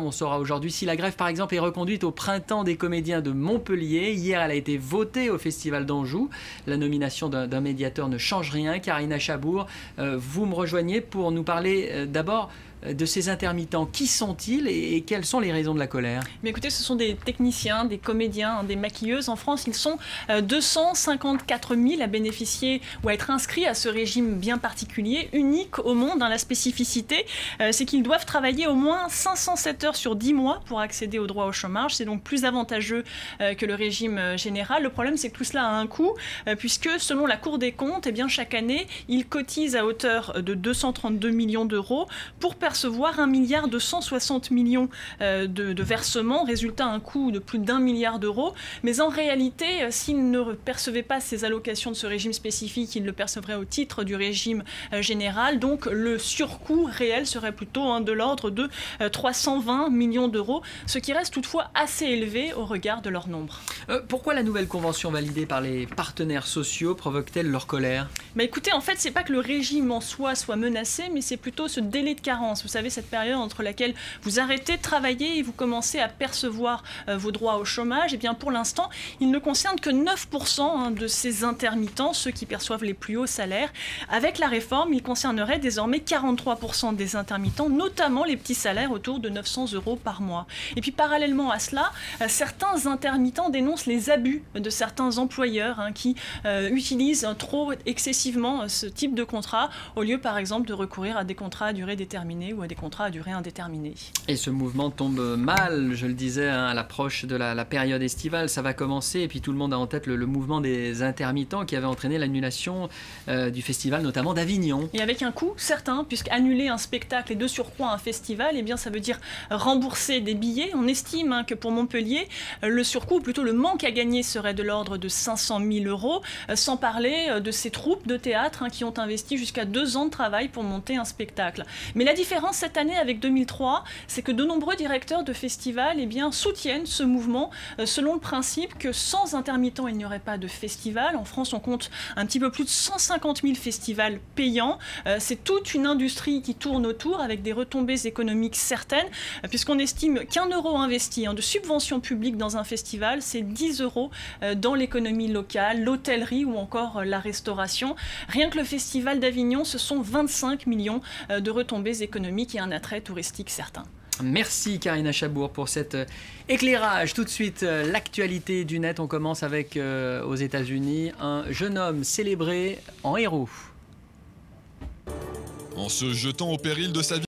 On saura aujourd'hui si la grève, par exemple, est reconduite au Printemps des comédiens de Montpellier. Hier, elle a été votée au Festival d'Anjou. La nomination d'un médiateur ne change rien. Karina Chabour, vous me rejoignez pour nous parler d'abord de ces intermittents. Qui sont-ils et quelles sont les raisons de la colère? Mais écoutez, ce sont des techniciens, des comédiens, des maquilleuses. En France, ils sont 254 000 à bénéficier ou à être inscrits à ce régime bien particulier, unique au monde. La spécificité, c'est qu'ils doivent travailler au moins 507 heures sur 10 mois pour accéder au droit au chômage. C'est donc plus avantageux que le régime général. Le problème, c'est que tout cela a un coût, puisque selon la Cour des comptes, eh bien, chaque année, ils cotisent à hauteur de 232 millions d'euros pour percevoir 1,260 milliard de versements, résultat un coût de plus d'1 milliard d'euros. Mais en réalité, s'ils ne percevaient pas ces allocations de ce régime spécifique, ils le percevraient au titre du régime général. Donc le surcoût réel serait plutôt de l'ordre de 320 millions d'euros, ce qui reste toutefois assez élevé au regard de leur nombre. Pourquoi la nouvelle convention validée par les partenaires sociaux provoque-t-elle leur colère? Écoutez, en fait, c'est pas que le régime en soi soit menacé, mais c'est plutôt ce délai de carence. Vous savez, cette période entre laquelle vous arrêtez de travailler et vous commencez à percevoir vos droits au chômage, et bien pour l'instant, il ne concerne que 9% de ces intermittents, ceux qui perçoivent les plus hauts salaires. Avec la réforme, il concernerait désormais 43% des intermittents, notamment les petits salaires autour de 900 euros par mois. Et puis parallèlement à cela, certains intermittents dénoncent les abus de certains employeurs qui utilisent trop excessivement ce type de contrat, au lieu par exemple de recourir à des contrats à durée déterminée ou à des contrats à durée indéterminée. Et ce mouvement tombe mal, je le disais, à l'approche de la période estivale. Ça va commencer et puis tout le monde a en tête le mouvement des intermittents qui avait entraîné l'annulation du festival, notamment d'Avignon. Et avec un coût certain, puisqu'annuler un spectacle et de surcroît un festival, eh bien ça veut dire rembourser des billets. On estime que pour Montpellier, le surcoût, ou plutôt le manque à gagner, serait de l'ordre de 500 000 euros, sans parler de ces troupes de théâtre qui ont investi jusqu'à 2 ans de travail pour monter un spectacle. Mais la différence cette année avec 2003, c'est que de nombreux directeurs de festivals soutiennent ce mouvement selon le principe que sans intermittents, il n'y aurait pas de festival. En France, on compte un petit peu plus de 150 000 festivals payants. C'est toute une industrie qui tourne autour avec des retombées économiques certaines, puisqu'on estime qu'1 euro investi de subvention publique dans un festival, c'est 10 euros dans l'économie locale, l'hôtellerie ou encore la restauration. Rien que le festival d'Avignon, ce sont 25 millions de retombées économiques et un attrait touristique certain. Merci Karina Chabour pour cet éclairage. Tout de suite, l'actualité du net. On commence avec, aux États-Unis, un jeune homme célébré en héros. En se jetant au péril de sa vie.